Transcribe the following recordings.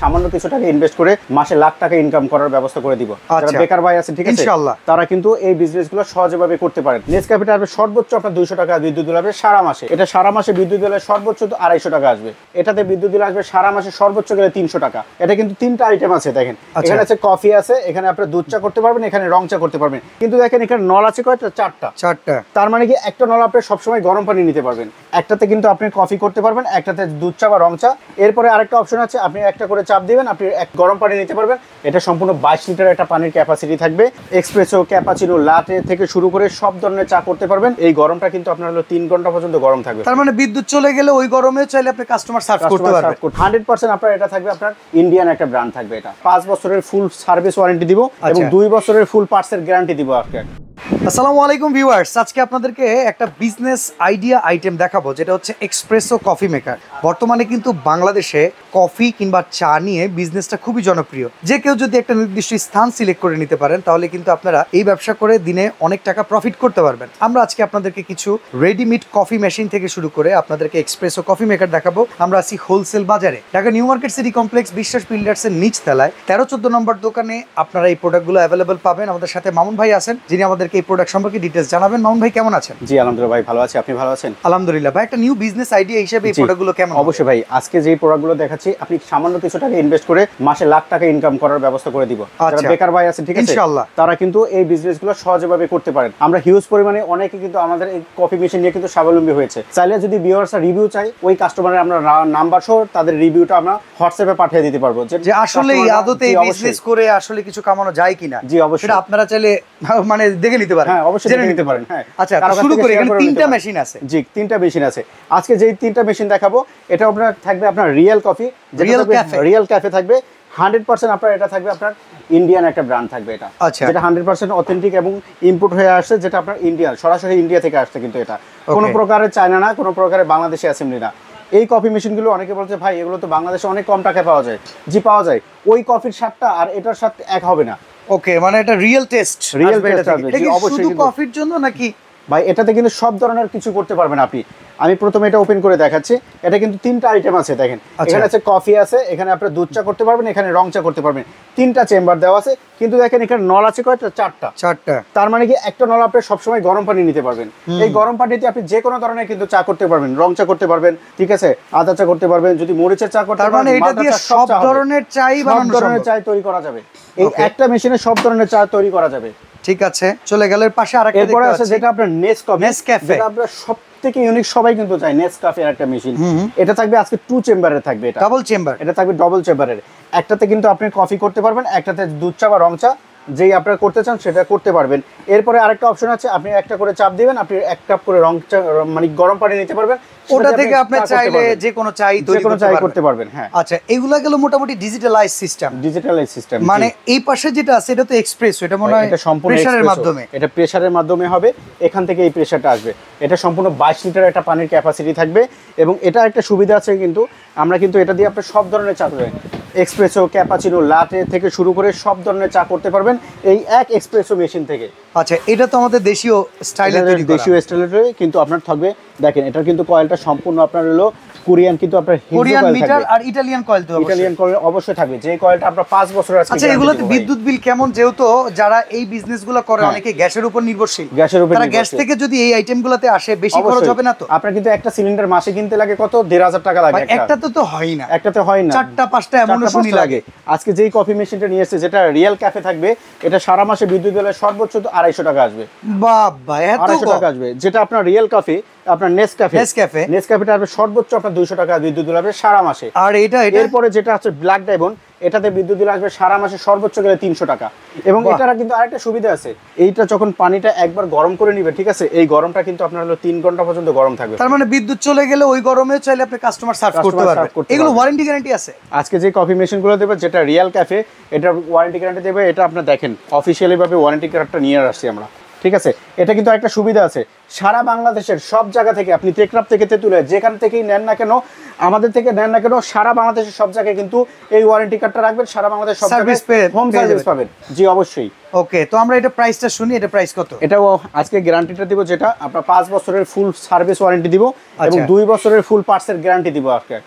সামান্য কিছু টাকা ইনভেস্ট করে মাসে লাখ টাকা ইনকাম করার ব্যবস্থা করে দিব। যারা বেকার ভাই আছে ঠিক আছে ইনশাআল্লাহ তারা কিন্তু এই বিজনেসগুলো সহজভাবে করতে পারেন। নেসক্যাফেটা আসবে সর্বোচ্চ আপনার 200 টাকা বিদ্যুৎ বিল আসবে সারা মাসে। এটা সারা মাসে বিদ্যুৎ বিল সর্বোচ্চ 250 টাকা আসবে। এটাতে বিদ্যুৎ বিল আসবে সারা মাসে সর্বোচ্চ গেলে 300 টাকা। এটা কিন্তু তিনটা আইটেম আছে দেখেন। এখানে আছে কফি আছে, এখানে আপনি দুধ চা করতে পারবেন, এখানে রং চা করতে পারবেন। কিন্তু দেখেন এখানে নল আছে কয়টা? চারটা। তার মানে কি একটা নল আপনি সবসময় গরম পানি নিতে পারবেন। একটাতে কিন্তু আপনি কফি করতে পারবেন, একটাতে দুধ চা বা রং চা। এরপরে আরেকটা অপশন আছে, আপনি একটা করে চাপ দিবেন, আপনি এক গরম পানি নিতে পারবেন। এটা সম্পূর্ণ 22 লিটার একটা পানির ক্যাপাসিটি থাকবে। এক্সপ্রেসো, ক্যাপাচিনো, লাটে থেকে শুরু করে সব ধরনের চা করতে পারবেন। এই গরমটা কিন্তু আপনার হলো 3 ঘন্টা পর্যন্ত গরম থাকবে। তার মানে বিদ্যুৎ চলে গেলে ওই গরমে চাইলে আপনি কাস্টমার সার্ভ করতে পারবেন। 100% আপনার এটা থাকবে, আপনার ইন্ডিয়ান একটা ব্র্যান্ড থাকবে। এটা 5 বছরের ফুল সার্ভিস ওয়ারেন্টি দিব এবং 2 বছরের ফুল পার্টসের গ্যারান্টি দিব আপনাকে। আসসালামু আলাইকুম ভিউয়ার্স, আজকে আপনাদেরকে একটা বিজনেস আইডিয়া আইটেম দেখাবো যেটা হচ্ছে এক্সপ্রেসো কফি মেকার। বর্তমানে কিন্তু বাংলাদেশে কফি কিংবা চা নিয়ে বিজনেসটা খুবই জনপ্রিয়। যে কেউ যদি একটা নির্দিষ্ট স্থান সিলেক্ট করে নিতে পারেন তাহলে কিন্তু আপনারা এই ব্যবসা করে দিনে অনেক টাকা প্রফিট করতে পারবেন। আমরা আজকে আপনাদেরকে কিছু রেডিমেড কফি মেশিন থেকে শুরু করে আপনাদেরকে এক্সপ্রেসো কফি মেকার দেখাবো। আমরা আছি হোলসেল বাজারে, Dhaka new market city complex বিশ্বাস বিল্ডার্স এর নিচ তলায় 13-14 নম্বর দোকানে আপনারা এই প্রোডাক্টগুলো অ্যাভেলেবল পাবেন। আমাদের সাথে মামুন ভাই আছেন, যিনি আমাদেরকে এই প্রোডাক্ট সম্পর্কে ডিটেইলস জানাবেন। মামুন ভাই কেমন আছেন? জি আলহামদুলিল্লাহ ভাই ভালো আছি, আপনি ভালো আছেন? আলহামদুলিল্লাহ ভাই, একটা নিউ বিজনেস আইডিয়া হিসেবে এই প্রোডাক্টগুলো কেমন? অবশ্যই ভাই, আজকে যে প্রোডাক্টগুলো দেখাচ্ছি আপনি সামান্য কিছু টাকা ইনভেস্ট করে মাসে লাখ টাকা ইনকাম করার ব্যবস্থা করে দিব। যারা বেকার ভাই আছে ঠিক আছে ইনশাআল্লাহ তারা কিন্তু এই বিজনেসগুলো সহজভাবে করতে পারেন। আমরা হিউজ পরিমাণে অনেকে কিন্তু আমাদের এই কফি মেশিন নিয়ে কিন্তু স্বাবলম্বী হয়েছে। চাইলে যদি ভিউয়ার্সরা রিভিউ চাই, ওই কাস্টমারের আমরা নাম্বার সহ তাদের রিভিউটা আমরা হোয়াটসঅ্যাপে পাঠিয়ে দিতে পারবো যে আসলে এই আদতে এই বিজনেস করে আসলে কিছু কামানো যায় কিনা। জি অবশ্যই, সেটা আপনারা চাইলে মানে দেখে নিতে পারেন। হ্যাঁ অবশ্যই জেনে নিতে পারেন। হ্যাঁ আচ্ছা, শুরু করি। এখানে 3টা মেশিন আছে। জি 3টা মেশিন আছে। আজকে যেই 3টা মেশিন দেখাবো এটা আপনার থাকবে আপনার রিয়েল কফি, রিয়েল ক্যাফে থাকবে 100%। আপনার এটা থাকবে আপনার ইন্ডিয়ান একটা ব্র্যান্ড থাকবে। এটা যেটা 100% অথেন্টিক এবং ইম্পোর্ট হয়ে আসছে, যেটা আপনার ইন্ডিয়ান সরাসরি ইন্ডিয়া থেকে আসছে। কিন্তু এটা কোনো প্রকারের চায়না না, কোনো প্রকারের বাংলাদেশে অ্যাসেম্বলি না। এই কফি মেশিনগুলো অনেকে বলছে ভাই এগুলো তো বাংলাদেশে অনেক কম টাকায় পাওয়া যায়। জি পাওয়া যায়, ওই কফির স্বাদটা আর এটার স্বাদ এক হবে না। ওকে, মানে এটা রিয়েল টেস্ট হবে। জি অবশ্যই। শুধু কফির জন্য নাকি ভাই? এটাতে কিন্তু সব ধরনের কিছু করতে পারবেন আপনি। আমি প্রথমে এটা ওপেন করে দেখাচ্ছি। এটা কিন্তু 3টা আইটেম আছে দেখেন। এখানে আছে কফি আছে, এখানে আপনি দুধ চা করতে পারবেন, এখানে রং চা করতে পারবেন। 3টা চেম্বার দেওয়া আছে। কিন্তু দেখেন এখানে নল আছে কয়টা? চারটা। তার মানে কি একটা নল আপনি সবসময় গরম পানি নিতে পারবেন। এই গরম পানিতে আপনি যে কোনো ধরনের কিন্তু চা করতে পারবেন, রং চা করতে পারবেন, ঠিক আছে, আদা চা করতে পারবেন, যদি মরিচের চা করতে পারবেন। তার মানে এটা দিয়ে সব ধরনের চাই বানানো, সব ধরনের চা তৈরি করা যাবে। এই একটা মেশিনে সব ধরনের চা তৈরি করা যাবে। ঠিক আছে, চলে গেল। এর পাশে আরেকটা এরপরে আছে যেটা আপনার নেসক্যাফে, যেটা আপনার সবথেকে ইউনিক, সবাই কিন্তু চায় নেসক্যাফে একটা মেশিন। এটা থাকবে আজকে 2 চেম্বারের থাকবে। এটা ডাবল চেম্বার, এটা থাকবে ডাবল চেম্বারের। একটাতে কিন্তু আপনি কফি করতে পারবেন, একটাতে দুধ চা বা রং চা যেই আপনারা করতে চান সেটা করতে পারবেন। এরপরে আরেকটা অপশন আছে, আপনি একটা করে চাপ দিবেন, আপনি 1 কাপ করে রং চা মানে গরম পানি নিতে পারবেন। ওটা থেকে আপনি চাইলে যে কোনো চাই তৈরি করতে পারবেন। হ্যাঁ আচ্ছা, এগুলা গেল মোটামুটি ডিজিটালাইজ সিস্টেম। মানে এই পাশে যেটা আছে এটা তো এক্সপ্রেস, এটা মনে হয় এটা সম্পূর্ণ প্রেসারের মাধ্যমে। এটা প্রেসারের মাধ্যমে হবে। এখান থেকে এই প্রেসারটা আসবে। এটা সম্পূর্ণ 22 লিটার একটা পানির ক্যাপাসিটি থাকবে। এবং এটা একটা সুবিধা আছে, কিন্তু আমরা কিন্তু এটা দিয়ে আপনি সব ধরনের চা করবেন। এক্সপ্রেসো, ক্যাপাচিনো, লাটে থেকে শুরু করে সব ধরনের চা করতে পারবেন এই এক এক্সপ্রেসো মেশিন থেকে। আচ্ছা, এটা তো আমাদের দেশীয় স্টাইলের তৈরি, দেশীয় স্টাইলের, কিন্তু আপনার থাকবে দেখেন এটার কিন্তু কয়েলটা সম্পূর্ণ আপনার হলো কোরিয়ান, কিন্তু আপনার কোরিয়ান মিটার আর ইতালিয়ান কয়েল। তো ইতালিয়ান কয়েল অবশ্যই থাকবে, যে কয়েলটা আপনার 5 বছর আছে। আচ্ছা, এগুলোতে বিদ্যুৎ বিল কেমন? যেহেতু যারা এই বিজনেসগুলো করে অনেকে গ্যাসের উপর নির্ভরশীল, তারা গ্যাস থেকে যদি এই আইটেমগুলোতে আসে বেশি খরচ হবে না তো? আপনার কিন্তু একটা সিলিন্ডার মাসে কিনতে লাগে কত? 1500 টাকা লাগে। একটাতে তো হয় না, একটাতে হয় না, 4টা-5টা এমন শুনি লাগে। আজকে যেই কফি মেশিনটা নিয়ে এসেছে, যেটা রিয়েল ক্যাফে থাকবে, এটা সারা মাসে বিদ্যুৎ বিল সর্বোচ্চ 250 টাকা আসবে। বাবা, এত 250 টাকা আসবে। যেটা আপনার রিয়েল কফি, আপনার নেসক্যাফেটা আসবে সর্বোচ্চ আপনার 200 টাকা বিদ্যুৎ বিল আসবে সারা মাসে। আর এটা এরপরে যেটা আছে ব্ল্যাক ডায়মন্ড, এটাতে বিদ্যুৎ বিল আসবে সারা মাসে সর্বোচ্চ গেলে 300 টাকা। এবং এটার কিন্তু আরেকটা সুবিধা আছে, এইটা যখন পানিটা একবার গরম করে নিবে, ঠিক আছে, এই গরমটা কিন্তু আপনার হলো 3 ঘন্টা পর্যন্ত গরম থাকবে। তার মানে বিদ্যুৎ চলে গেলে ওই গরমে চাইলে আপনি কাস্টমার সার্ভ করতে পারবেন। এগুলো ওয়ারেন্টি গ্যারান্টি আছে। আজকে যে কফি মেশিনগুলো দেবে, যেটা রিয়েল ক্যাফে, এটা ওয়ারেন্টি গ্যারান্টি দেবে। এটা আপনারা দেখেন অফিশিয়ালি ভাবে ওয়ারেন্টি কার্ডটা নিয়ে আসছি আমরা, ঠিক আছে। এটা কিন্তু একটা সুবিধা আছে, সারা বাংলাদেশের সব জায়গা থেকে আপনি টেকনাফ থেকে তেতুলিয়া যেখান থেকেই নেন না কেন, আমাদের থেকে নেন না কেন, সারা বাংলাদেশের সব জায়গায় কিন্তু এই ওয়ারেন্টি কার্ডটা রাখবেন। সারা বাংলাদেশ সব জায়গায় হোম সার্ভিস পাবেন। জি অবশ্যই। ওকে, তো আমরা এটা প্রাইসটা শুনি। এটা প্রাইস কত? এটাও আজকে গ্যারান্টিটা দিব, যেটা আপনার 5 বছরের ফুল সার্ভিস ওয়ারেন্টি দিব এবং 2 বছরের ফুল পার্টসের গ্যারান্টি দিব আপনাকে।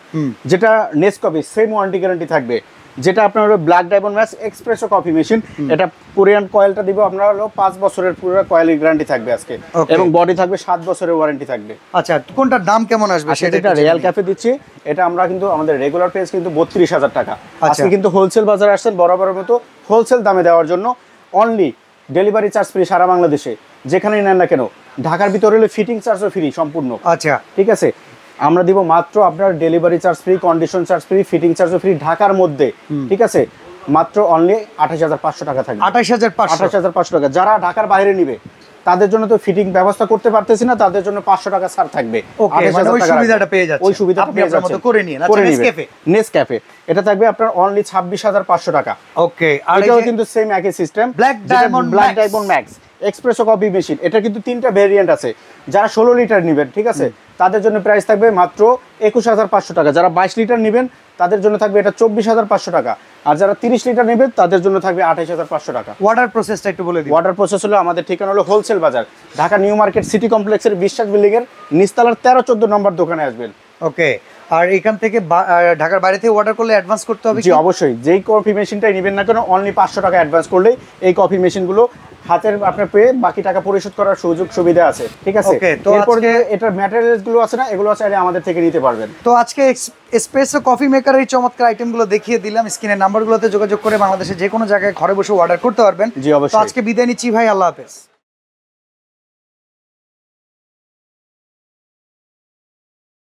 যেটা নেসক্যাফে সেম ওয়ারেন্টি গ্যারান্টি থাকবে। যেটা আপনার হলো black diamond max espresso coffee machine. এটা কোরিয়ান কয়েলটা দিব আমরা হলো 5 বছরের পুরো কয়েলের গ্যারান্টি থাকবে আজকে, এবং বডি থাকবে 7 বছরের ওয়ারেন্টি থাকবে। আচ্ছা, কোনটার দাম কেমন আসবে সেটা রিয়াল ক্যাফে দিচ্ছি। এটা আমরা কিন্তু আমাদের রেগুলার প্রাইস কিন্তু 32,000 টাকা। আজকে কিন্তু হোলসেল বাজারে আসছেন বরাবরের মতো হোলসেল দামে দেওয়ার জন্য। অনলি ডেলিভারি চার্জ ফ্রি সারা বাংলাদেশে, যেখানেই নেন না কেন। ঢাকার ভিতরে হলে ফিটিং চার্জও ফ্রি সম্পূর্ণ। আচ্ছা, ঠিক আছে, আমরা দিব মাত্র আপনার delivery charge free, condition charge free, fitting চার্জও ফ্রি ঢাকার মধ্যে। ঠিক আছে, মাত্র অনলি 28,500 টাকা থাকবে। 28,500 টাকা। যারা ঢাকার বাইরে নিবে তাদের জন্য তো ফিটিং ব্যবস্থা করতে পারতেছি না, তাদের জন্য 500 টাকা ছাড় থাকবে। ওই সুবিধাটা পেয়ে যাচ্ছে, ওই সুবিধাটা পেয়ে যাচ্ছে করে নিন। আচ্ছা, নেসক্যাফে এটা থাকবে আপনার অনলি 26,500 টাকা। ওকে, আর এটাও কিন্তু সেম একই system, black diamond max espresso coffee machine. এটা কিন্তু 3টা ভেরিয়েন্ট আছে। যারা 16 লিটার নেবেন, ঠিক আছে, তাদের জন্য প্রাইস থাকবে মাত্র 21,500 টাকা। যারা 22 লিটার নেবেন তাদের জন্য থাকবে এটা 24,500 টাকা। আর যারা 30 লিটার নেবেন তাদের জন্য থাকবে 28,500 টাকা। অর্ডার প্রসেসটা একটু বলে দিন। অর্ডার প্রসেস হলো, আমাদের ঠিকানা হলো হোলসেল বাজার, ঢাকা নিউ মার্কেট সিটি কমপ্লেক্সের বিশ্বাস বিল্ডিং এর নিচতলার 13-14 নম্বর দোকানে আসবেন। ওকে, আর এখান থেকে ঢাকার বাইরে থেকে অর্ডার করলে অ্যাডভান্স করতে হবে? জি অবশ্যই, যেই কফি মেশিনটাই নেবেন না কেন অনলি 500 টাকা অ্যাডভান্স করলেই এই কফি মেশিনগুলো হাতের আপনার পেয়ে বাকি টাকা পরিশোধ করার সুযোগ সুবিধা আছে। ঠিক আছে, তো এরপর যে এটার ম্যাটেরিয়ালস গুলো আছে না, এগুলো চাইলে আমাদের থেকে নিতে পারবেন। তো আজকে এসপ্রেসো কফি মেকারের এই চমৎকার আইটেমগুলো দেখিয়ে দিলাম। স্ক্রিনের নাম্বারগুলোতে যোগাযোগ করে বাংলাদেশে যে কোনো জায়গায় ঘরে বসে অর্ডার করতে পারবেন। জি অবশ্যই। তো আজকে বিদায় নিচ্ছি ভাই, আল্লাহ হাফেজ।